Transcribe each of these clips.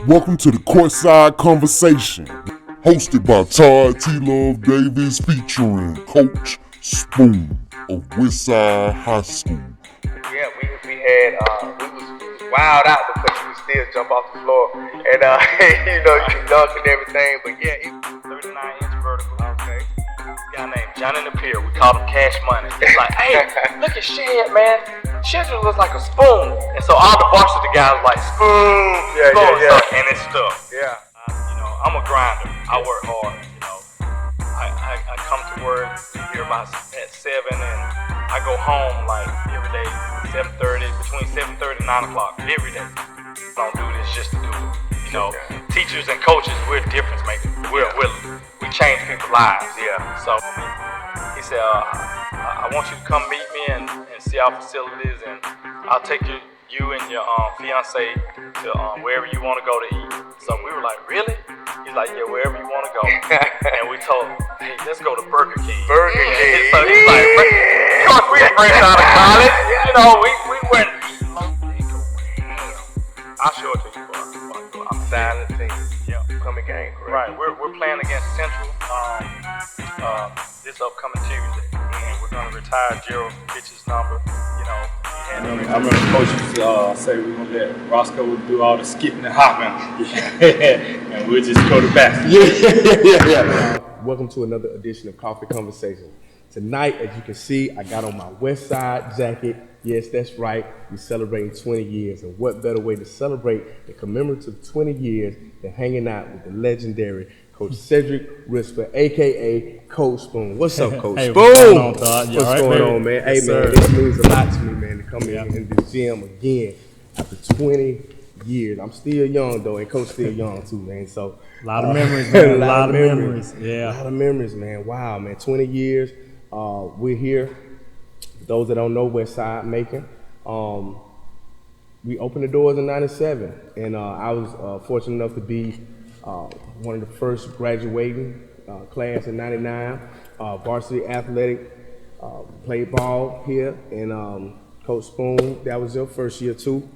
Welcome to the Courtside Conversation, hosted by Todd T-Luv Davis, featuring Coach Spoon of Westside High School. Yeah, we was wild out because you would still jump off the floor and you dunk and everything. But yeah, it was 39-inch vertical. Okay. This guy named Johnny Napier, we called him Cash Money. It's like, hey, look at Shed, man. Shed just looks like a spoon. And so all the varsity guys were like, spoon, spoon. So, and it's stuff. Yeah. I'm a grinder. I work hard. I come to work here about at 7 and I go home like every day, 7:30, between 7:30 and 9 o'clock every day. I don't do this just to do it. Teachers and coaches, we're difference makers. We change people's lives. Yeah. So he said, I want you to come meet me and see our facilities, and I'll take you and your fiance to wherever you want to go to eat. So we were like, really? He's like, yeah, wherever you want to go. And we told him, hey, let's go to Burger King. Burger King. So he's like, of course we fresh out of college. We went eating lunch. I'll show it to you, bro. I'm silent team. Yeah. Coming game, correct? Right. We're playing against Central this upcoming Tuesday. And we're going to retire Gerald Pitch's number. I remember Coach used to say we're going to let Roscoe do all the skipping and hopping. And we'll just go to basket. Yeah. Welcome to another edition of Coffee Conversation. Tonight, as you can see, I got on my Westside jacket. Yes, that's right. We're celebrating 20 years. And what better way to celebrate the commemorative 20 years than hanging out with the legendary Coach Cedric Risper, a.k.a. Coach Spoon. What's up, Coach Hey, Spoon? what's going on, Todd? What's going on, man? Hey, man, this means a lot to me, man, to come in this gym again after 20 years. I'm still young, though, and Coach still young, too, man. So A lot of memories, man. A lot of memories. Yeah. A lot of memories, man. Wow, man. 20 years. We're here. For those that don't know, Westside, Macon. We opened the doors in '97, and I was fortunate enough to be one of the first graduating class in '99. Varsity athletic, played ball here, and Coach Spoon, that was your first year too,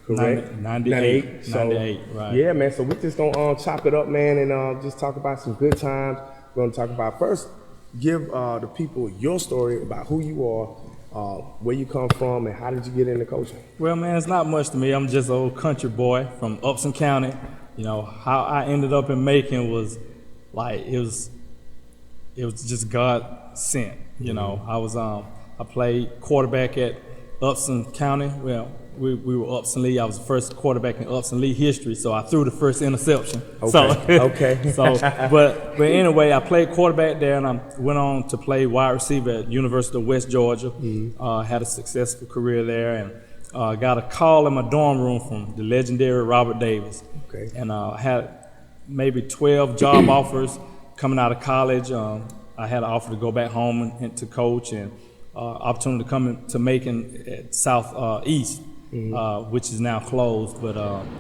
correct? 98, So, 98, right. Yeah, man. So we're just gonna chop it up, man, and just talk about some good times. We're gonna talk about first. Give the people your story about who you are, where you come from, and how did you get into coaching? Well, man, it's not much to me. I'm just an old country boy from Upson County. How I ended up in Macon was like it was just God sent. I played quarterback at Upson County. Well, we were Upson Lee. I was the first quarterback in Upson Lee history, so I threw the first interception. Okay. But anyway, I played quarterback there, and I went on to play wide receiver at University of West Georgia. Had a successful career there, and got a call in my dorm room from the legendary Robert Davis. Okay. And had maybe 12 job offers coming out of college. I had an offer to go back home and to coach, and opportunity to come to Macon at Southeast. Which is now closed, but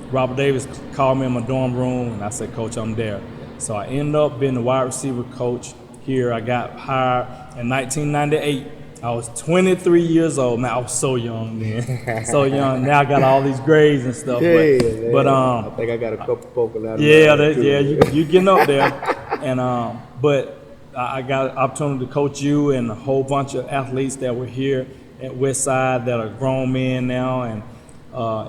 Robert Davis called me in my dorm room, and I said, Coach, I'm there. So I ended up being the wide receiver coach here. I got hired in 1998. I was 23 years old. Man, I was so young then. So young. Now I got all these grades and stuff. But I think I got a couple poking out. You getting up there. And but I got an opportunity to coach you and a whole bunch of athletes that were here at Westside that are grown men now, and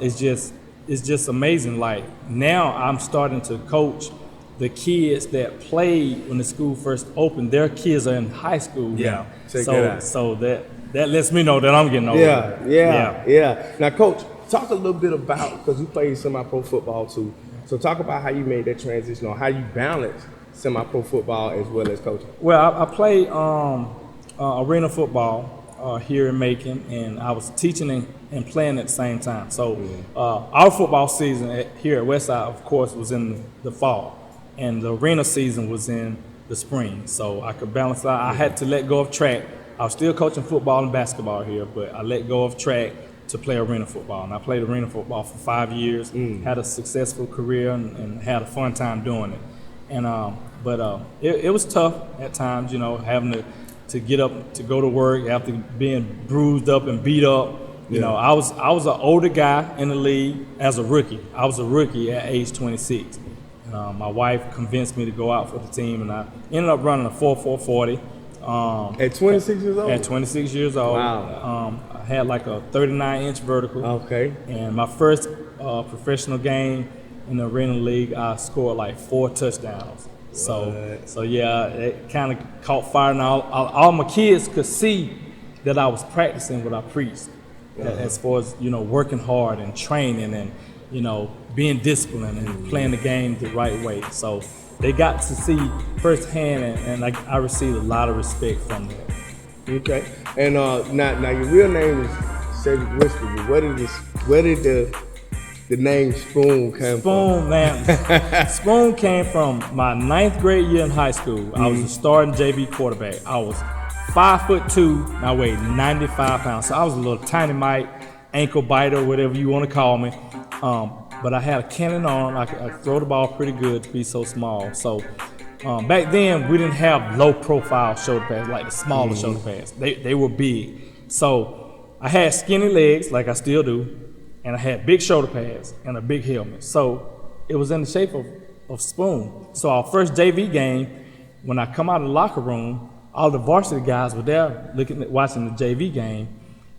it's just amazing. Like now I'm starting to coach the kids that played when the school first opened. Their kids are in high school now. So that lets me know that I'm getting older. Yeah. Now, Coach, talk a little bit about, because you played semi-pro football too. So talk about how you made that transition, or how you balance semi-pro football as well as coaching. Well, I played arena football here in Macon, and I was teaching and playing at the same time. So our football season here at Westside, of course, was in the fall, and the arena season was in the spring. So I could balance out. I had to let go of track. I was still coaching football and basketball here, but I let go of track to play arena football. And I played arena football for 5 years, had a successful career, and had a fun time doing it. And but it was tough at times, having to get up to go to work after being bruised up and beat up You know, I was an older guy in the league as a rookie. I was a rookie at age 26. My wife convinced me to go out for the team, and I ended up running a 4.40. At 26 years old? At 26 years old. Wow. I had like a 39-inch vertical. Okay. And my first professional game in the Arena League, I scored like 4 touchdowns. So yeah, it kind of caught fire. And all my kids could see that I was practicing what I preached, as far as, you know, working hard and training and, you know, being disciplined and playing the game the right way. So they got to see firsthand, and I received a lot of respect from them. Okay. And now your real name is Cedric Whisper. Where did the name Spoon come from? Spoon, man. Spoon came from my 9th grade year in high school. I was a starting JV quarterback. I was 5'2", and I weighed 95 pounds. So I was a little tiny mite, ankle biter, whatever you want to call me. But I had a cannon arm. I could throw the ball pretty good to be so small. So back then, we didn't have low-profile shoulder pads like the smaller shoulder pads. They were big. So I had skinny legs, like I still do, and I had big shoulder pads and a big helmet. So it was in the shape of Spoon. So our first JV game, when I come out of the locker room, all the varsity guys were there watching the JV game,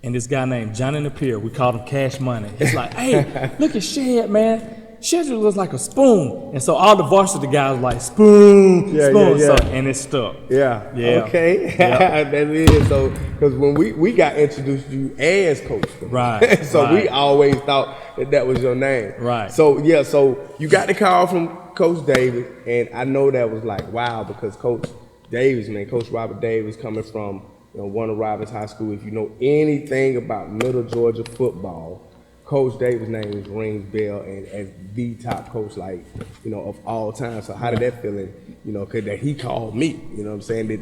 and this guy named Johnny Napier, we called him Cash Money. It's like, hey, look at Shed, man. Shed looks like a spoon. And so all the varsity guys were like, Spoon, Spoon. So, and it stuck. Yeah. Okay. Yeah. That is so, because when we got introduced to you as Coach Spoon. Right. So we always thought that was your name. Right. So yeah, so you got the call from Coach Davis, and I know that was like, wow, because Coach Davis, man, Coach Robert Davis, coming from, you know, Warner Robins High School. If you know anything about Middle Georgia football, Coach Davis' name rings bell and as the top coach, like, you know, of all time. So how did that feeling, you know, that he called me, you know what I'm saying? It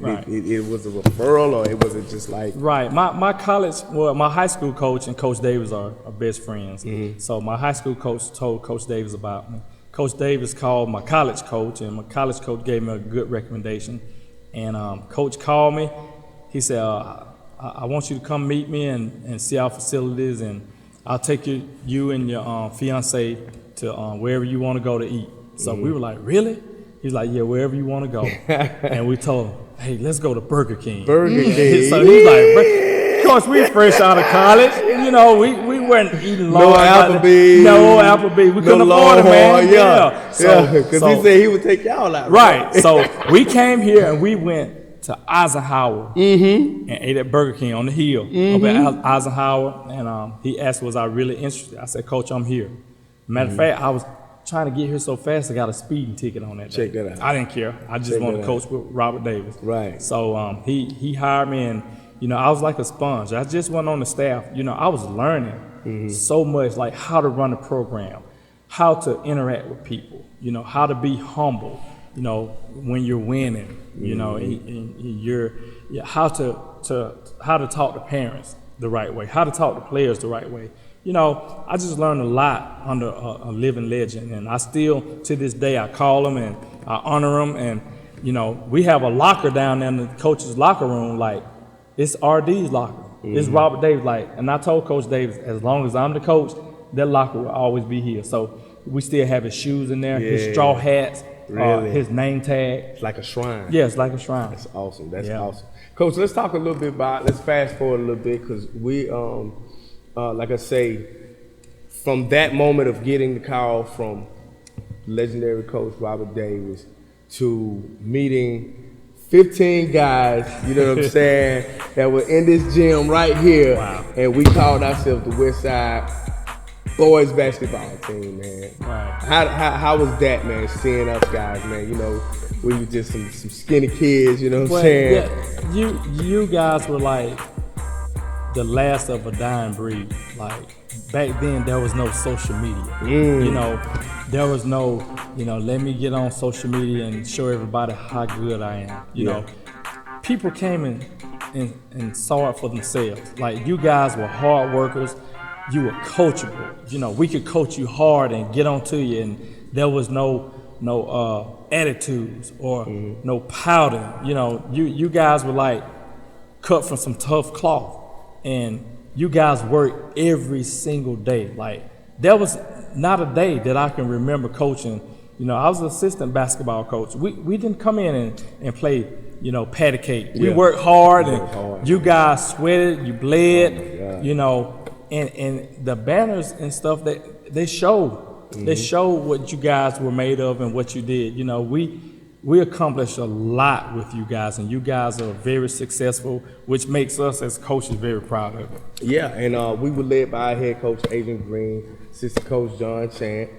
was a referral, or it wasn't just like? Right. My high school coach and Coach Davis are best friends. Mm-hmm. So my high school coach told Coach Davis about me. Coach Davis called my college coach, and my college coach gave me a good recommendation. And Coach called me. He said, I want you to come meet me and see our facilities, and I'll take you and your fiance to wherever you want to go to eat. So we were like, really? He's like, yeah, wherever you want to go. And we told him, hey, let's go to Burger King. Burger King. So he's like, of course, we were fresh out of college. You know, we weren't eating long. No Applebee's. We couldn't afford it, man. Yeah. Because he said he would take y'all out. Right. So we came here and we went to Eisenhower and ate at Burger King on the hill over at Eisenhower. And he asked, was I really interested? I said, Coach, I'm here. Matter of fact, I was trying to get here so fast, I got a speeding ticket on that day. Check that out. I didn't care. I just wanted to coach with Robert Davis. Right. So he hired me, and, you know, I was like a sponge. I just went on the staff. You know, I was learning so much, like how to run a program, how to interact with people, you know, how to be humble, you know, when you're winning, you know, and how to talk to parents the right way, how to talk to players the right way. You know, I just learned a lot under a living legend, and I still, to this day, I call him and I honor him. And, you know, we have a locker down there in the coach's locker room, like, it's RD's locker. It's Robert Davis, like, and I told Coach Davis, as long as I'm the coach, that locker will always be here. So we still have his shoes in there, his straw hats, his name tag. It's like a shrine. Yeah, it's like a shrine. That's awesome. That's awesome. Coach, let's talk a little bit let's fast forward a little bit, because we, like I say, from that moment of getting the call from legendary coach Robert Davis to meeting 15 guys, you know what I'm saying, that were in this gym right here, and we called ourselves the Westside boys basketball team, man. Right. How was that, man, seeing us guys, man? You know, we were just some skinny kids, you know what I'm saying? Yeah, you guys were like the last of a dying breed. Like, back then there was no social media. You know, there was no, you know, let me get on social media and show everybody how good I am. You know, people came and saw it for themselves. Like, you guys were hard workers. You were coachable. You know, we could coach you hard and get onto you, and there was no attitudes or no pouting. You know, you guys were like cut from some tough cloth, and you guys work every single day. Like, there was not a day that I can remember coaching. You know, I was an assistant basketball coach. We didn't come in and play, you know, patty cake. We worked hard, and you guys sweated, you bled, you know, and the banners and stuff that they showed. They showed what you guys were made of and what you did. You know, we accomplished a lot with you guys, and you guys are very successful, which makes us as coaches very proud of it. Yeah, and we were led by our head coach Adrian Green, assistant coach John Chant,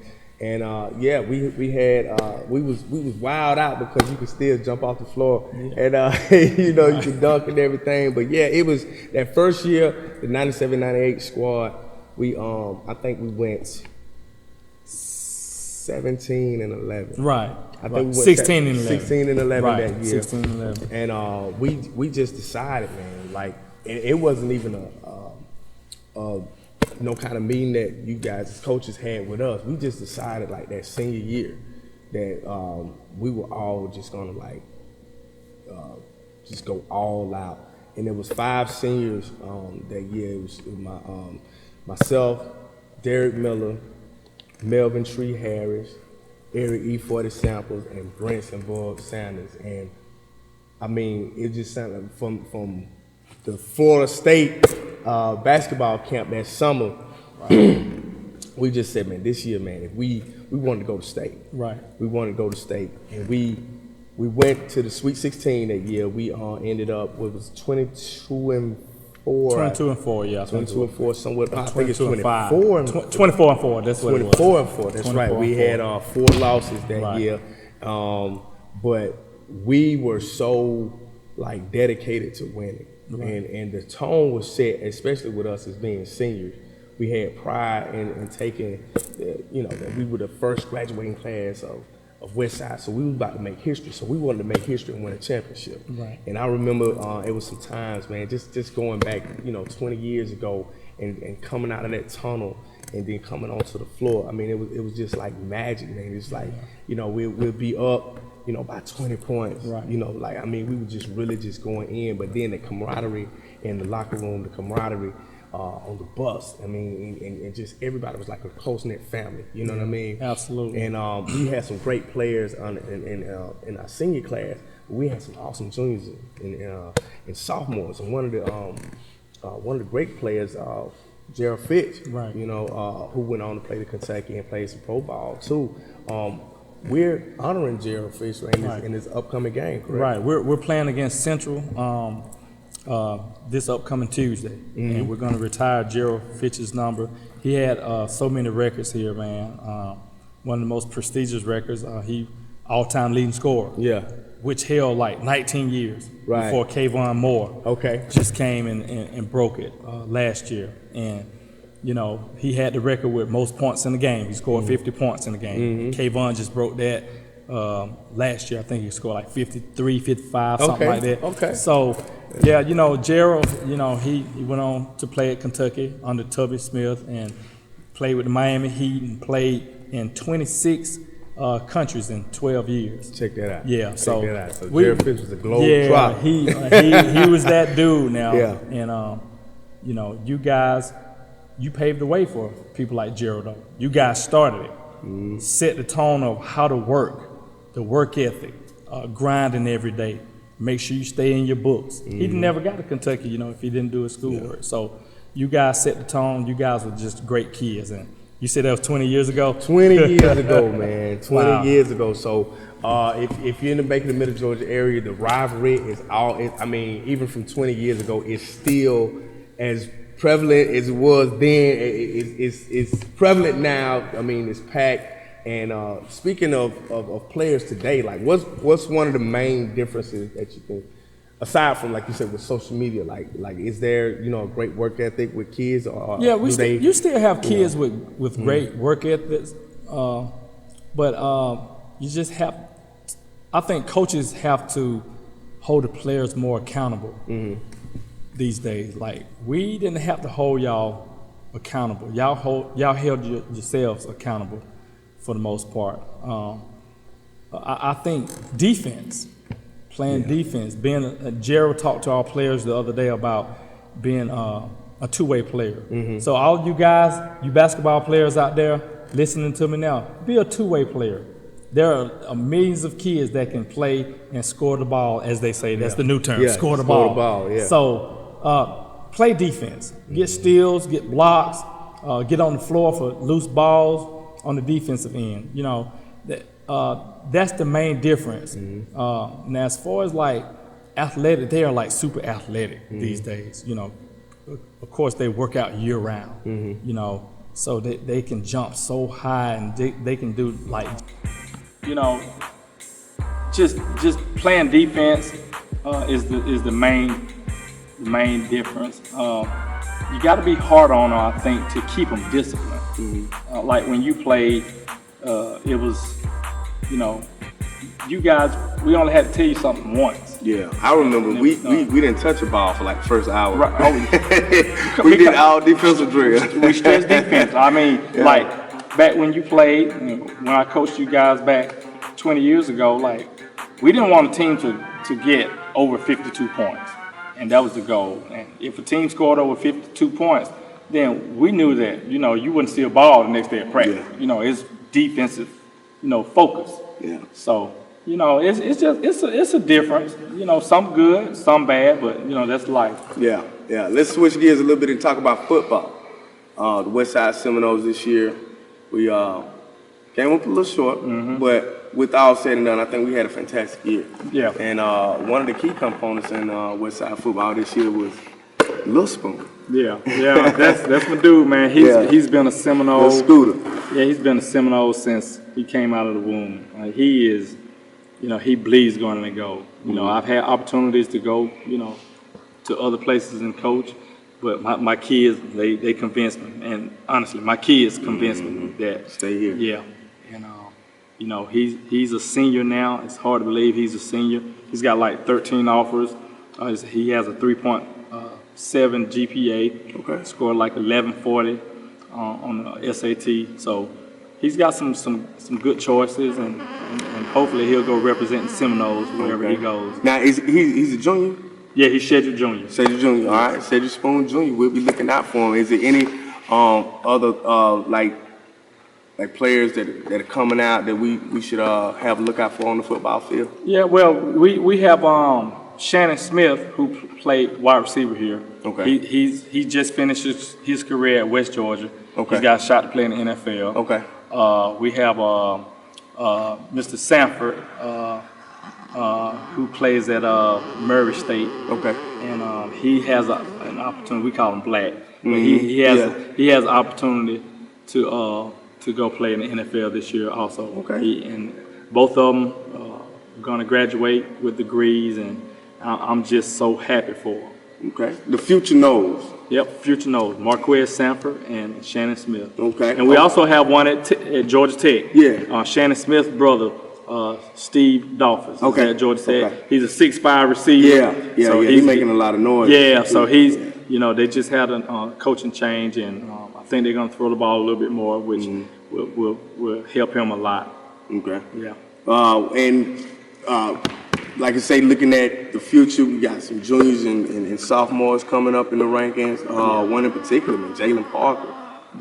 and we was wild out because you could still jump off the floor, and you know, you could dunk and everything. But yeah, it was that first year, the 97-98 squad. I think we went 17-11. Right. I think we went 16 and 11. 16 and 11 right. that year. 16 and 11. And we just decided, man, like it wasn't even a no kind of meeting that you guys as coaches had with us. We just decided like that senior year that we were all just gonna like just go all out. And there was 5 seniors that year. It was myself, Derek Miller, Melvin Tree Harris, Eric E. 40 Samples, and Branson Boyd Sanders. And I mean, it just sounded like from the Florida State basketball camp that summer. We just said, man, this year, man, if we wanted to go to state. Right. We wanted to go to state, and we went to the Sweet 16 that year. We ended up with 22-4. 22-4, yeah. 22-4, somewhere. I think it's 24-4. 24-4. That's what it was. 24-4. That's right. We had 4 losses that year, but we were so like dedicated to winning, and the tone was set, especially with us as being seniors. We had pride in taking, you know, that we were the first graduating class of Westside, so we was about to make history. So we wanted to make history and win a championship. Right. And I remember it was some times, man, just going back, you know, 20 years ago, and coming out of that tunnel and then coming onto the floor. I mean, it was just like magic, man. It's like, you know, we'll be up, you know, by 20 points. Right. You know, like, I mean, we were just really just going in, but then the camaraderie in the locker room, the camaraderie on the bus. I mean, and just everybody was like a close-knit family. You know what I mean? Absolutely. And we had some great players in our senior class. We had some awesome juniors and sophomores. And one of the great players, Gerald Fitch, you know, who went on to play the Kentucky and played some pro ball too. We're honoring Gerald Fitch in this upcoming game, correct? Right. We're playing against Central this upcoming Tuesday, and we're going to retire Gerald Fitch's number. He had so many records here, man. One of the most prestigious records. He all-time leading scorer. Yeah. Which held like 19 years before Kayvon Moore. Just came and broke it last year, and you know, he had the record with most points in the game. He scored 50 points in the game. Kayvon just broke that last year. I think he scored like 53, 55, something like that. So, yeah, you know, Gerald, you know, he went on to play at Kentucky under Tubby Smith and played with the Miami Heat and played in 26 countries in 12 years. Check that out. Yeah, so Gerald Fitch was a globe drop. He was that dude now. Yeah. And, you know, you guys, you paved the way for people like Gerald. You guys started it. Set the tone of how to work, the work ethic, grinding every day. Make sure you stay in your books. He never got to Kentucky, you know, if he didn't do his schoolwork. So you guys set the tone. You guys were just great kids. And you said that was 20 years ago? 20 years ago, man. 20 years ago. So if you're in the Macon and Middle Georgia area, the rivalry is I mean, even from 20 years ago, it's still as prevalent as it was then. It's prevalent now. I mean, it's packed. And speaking of players today, like what's one of the main differences that you think, aside from like you said with social media, like is there, you know, a great work ethic with kids? Or yeah, you still have kids with great work ethics, but you just have. I think coaches have to hold the players more accountable these days. Like, we didn't have to hold y'all accountable. Y'all held yourselves accountable for the most part. I think defense, playing defense, Gerald talked to our players the other day about being a two-way player. So all you guys, you basketball players out there listening to me now, be a two-way player. There are millions of kids that can play and score the ball, as they say. That's the new term, score the ball. So play defense. Get steals, get blocks, get on the floor for loose balls on the defensive end. You know, that's the main difference. Now, as far as like athletic, they are like super athletic these days. You know, of course they work out year round. You know, so they can jump so high and they can do like, you know, just playing defense is the main difference. You got to be hard on them, I think, to keep them disciplined. Like when you played, it was, you know, you guys, we only had to tell you something once. Yeah, I remember we didn't touch a ball for like the first hour. Right. We did all defensive drills. We stressed defense. I mean, like back when you played, when I coached you guys back 20 years ago, like we didn't want a team to get over 52 points. And that was the goal. And if a team scored over 52 points, then we knew that, you know, you wouldn't see a ball the next day at practice. Yeah. You know, it's defensive, you know, focus. Yeah. So, you know, it's a difference. You know, some good, some bad, but you know, that's life. Yeah. Let's switch gears a little bit and talk about football. The Westside Seminoles this year, we came up a little short, but with all said and done, I think we had a fantastic year. Yeah. And one of the key components in Westside football this year was Lil Spoon. Yeah, that's my dude, man. He's been a Seminole. Lil Scooter. Yeah, he's been a Seminole since he came out of the womb. He is, you know, he bleeds going in the goal. You know, I've had opportunities to go, you know, to other places and coach, but my kids, they convinced me. And honestly, my kids convinced me that Stay here. Yeah, and you know, he's a senior now. It's hard to believe he's a senior. He's got like 13 offers. He has a 3.7 GPA. Okay. Scored like 1140 on the SAT. So he's got some good choices, and hopefully he'll go representing Seminoles wherever he goes. Now, he's a junior? Yeah, he's scheduled junior. Scheduled junior. All right, Scheduled Spoon Junior. We'll be looking out for him. Is there any other like players that are coming out that we should have a look out for on the football field? Yeah, well, we have Shannon Smith, who played wide receiver here. Okay. He just finished his career at West Georgia. Okay. He's got a shot to play in the NFL. Okay. We have Mr. Sanford, who plays at Murray State. Okay. And he has an opportunity. We call him Black. But he has an opportunity to go play in the NFL this year also. Okay. And both of them are going to graduate with degrees, and I'm just so happy for them. Okay. The future knows. Yep, future knows. Marquez Sanford and Shannon Smith. Okay. And we also have one at Georgia Tech. Yeah. Shannon Smith's brother, Steve Dolphins. Okay. At Georgia Tech. Okay. He's a 6'5" receiver. Yeah. He's making a lot of noise. Yeah, so he's, you know, they just had a coaching change, and I think they're going to throw the ball a little bit more, which will help him a lot. Okay. Yeah. Like I say, looking at the future, we got some juniors and sophomores coming up in the rankings. One in particular, Jalen Parker,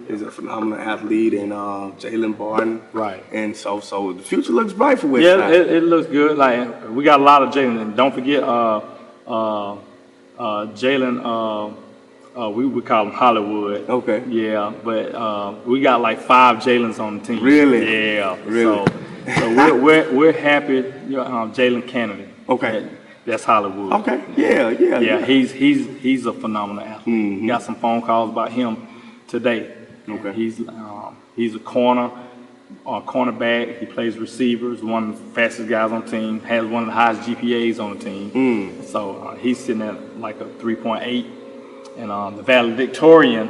is a phenomenal athlete, and Jalen Barton. Right. And so the future looks bright for Westside. Yeah, it looks good. Like, we got a lot of Jalen. And don't forget Jalen, we would call him Hollywood. Okay. Yeah, but we got like 5 Jalen's on the team. Really? Yeah. Really? So we're happy. Jalen Kennedy. Okay. That's Hollywood. Okay. Yeah. Yeah, he's a phenomenal athlete. Got some phone calls about him today. Okay. He's a cornerback. He plays receivers. One of the fastest guys on the team. Has one of the highest GPAs on the team. So he's sitting at like a 3.8. And the valedictorian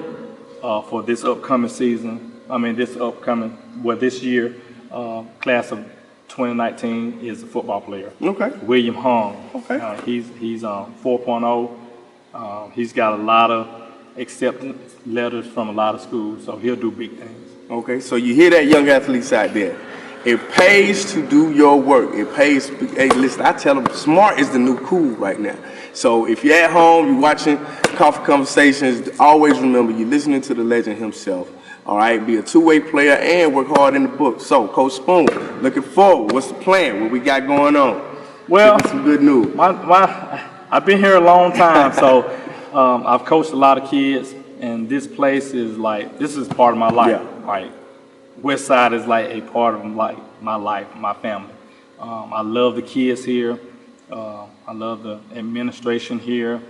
for this upcoming season. This year, class of 2019 is a football player. Okay. William Hung. Okay. He's 4.0. He's got a lot of acceptance letters from a lot of schools, so he'll do big things. Okay. So you hear that, young athletes out there. It pays to do your work. It pays. Hey, listen, I tell them, smart is the new cool right now. So if you're at home, you're watching Coffee Conversations, always remember you're listening to the legend himself. All right, be a two-way player and work hard in the book. So, Coach Spoon, looking forward. What's the plan? What we got going on? Well, some good news. I've been here a long time, so I've coached a lot of kids, and this place is like, this is part of my life. Yeah. Like, Westside is like a part of like my life, my family. I love the kids here. I love the administration here.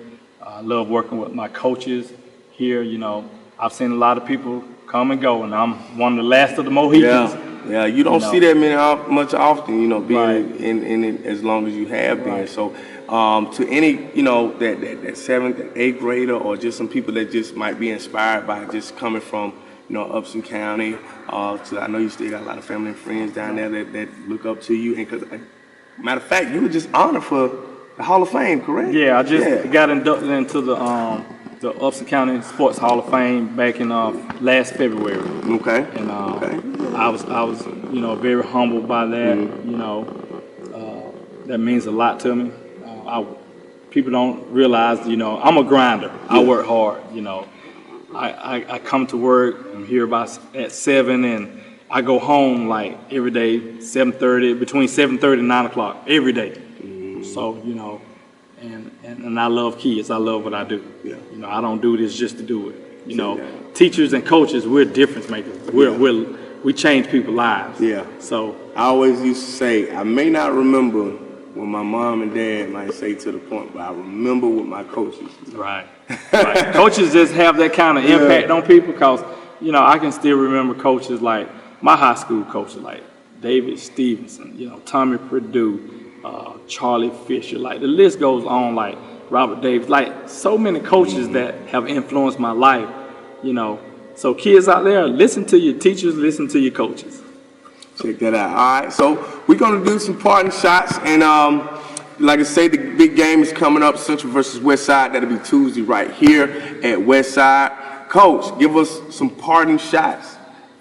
I love working with my coaches here. You know, I've seen a lot of people come and go, and I'm one of the last of the Mohicans. Yeah, you don't see that much often, you know, being in it as long as you have been. Right. So to any, you know, that 7th, 8th grader, or just some people that just might be inspired by just coming from, you know, Upson County, so I know you still got a lot of family and friends down there that look up to you. And 'cause, matter of fact, you were just honored for the Hall of Fame, correct? Yeah, I just got inducted into the Upson County Sports Hall of Fame back in last February. Okay. And I was you know, very humbled by that. You know, that means a lot to me. People don't realize, you know, I'm a grinder. I work hard. You know, I come to work. I'm here at 7, and I go home like every day, 7:30, between 7:30 and 9 o'clock every day. So, you know, and I love kids. I love what I do. Yeah. You know, I don't do this just to do it. You know, teachers and coaches, we're difference makers. We change people's lives. Yeah. So I always used to say, I may not remember what my mom and dad might say to the point, but I remember what my coaches do. right. Coaches just have that kind of impact on people, because, you know, I can still remember coaches like my high school coaches, like David Stevenson, you know, Tommy Purdue, Charlie Fisher, like the list goes on, like Robert Davis, like so many coaches that have influenced my life, you know. So kids out there, listen to your teachers, listen to your coaches. Check that out. All right, so we're gonna do some parting shots, and like I say, the big game is coming up, Central versus Westside. That'll be Tuesday right here at Westside. Coach, give us some parting shots.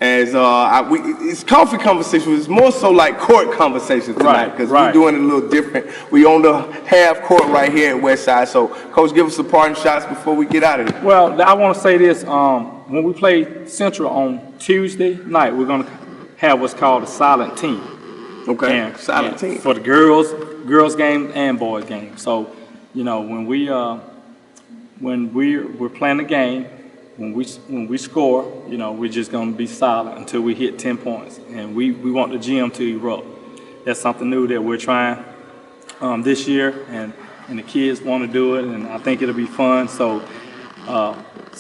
As it's coffee conversations. It's more so like court conversations tonight, because we're doing it a little different. We on the half court right here at Westside. So, Coach, give us some parting shots before we get out of here. Well, I want to say this. When we play Central on Tuesday night, we're going to have what's called a silent team. Okay, silent team. For the girls game and boys game. So, you know, when we're playing the game, when we score, you know, we're just going to be silent until we hit 10 points. And we want the gym to erupt. That's something new that we're trying this year, and the kids want to do it, and I think it'll be fun. So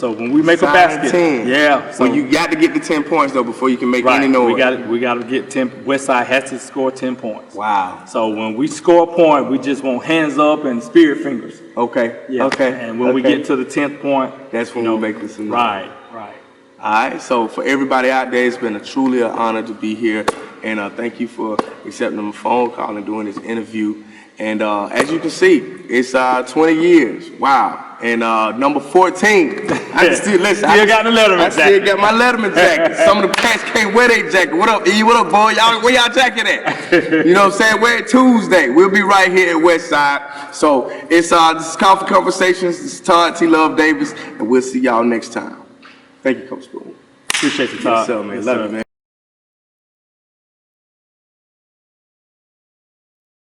when we make a basket, 10. So you got to get the 10 points though before you can make any noise. We got to get 10. Westside has to score 10 points. Wow. So when we score a point, we just want hands up and spirit fingers. Okay. Yeah. Okay. And when we get to the 10th point, that's when we make this. Right. All right. So for everybody out there, it's been truly an honor to be here, and thank you for accepting the phone call and doing this interview. And as you can see, it's 20 years. Wow. And number 14, I can still listen. Still got the Letterman jacket. I still got my Letterman jacket. Some of the cats can't wear their jacket. What up, E? What up, boy? Y'all, where y'all jacket at? You know what I'm saying? Wear it Tuesday. We'll be right here at Westside. So it's this is Coffee Conversations. This is Todd T-Luv Davis, and we'll see y'all next time. Thank you, Coach Spoon. Appreciate you, Todd. Yes, sir, man. Love you, man.